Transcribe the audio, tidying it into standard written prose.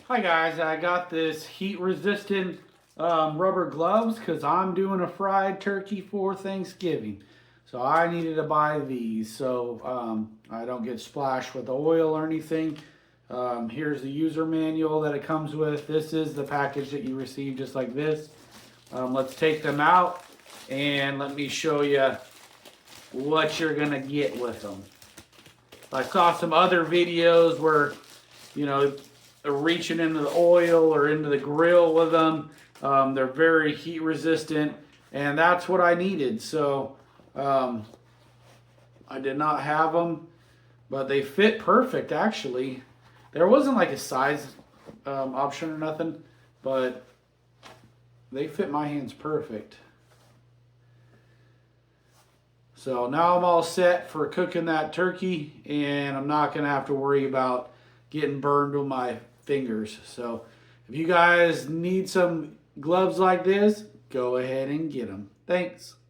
Hi guys, I got this heat resistant rubber gloves because I'm doing a fried turkey for Thanksgiving. So I needed to buy these so I don't get splashed with oil or anything. Here's the user manual that it comes with. This is the package that you receive just like this. Let's take them out and let me show you what you're gonna get with them. I saw some other videos where, you know, reaching into the oil or into the grill with them. They're very heat resistant, and that's what I needed. So I did not have them, but they fit perfect actually. There wasn't like a size option or nothing, but they fit my hands perfect. So now I'm all set for cooking that turkey, and I'm not gonna have to worry about getting burned with my fingers. So if you guys need some gloves like this, go ahead and get them. Thanks.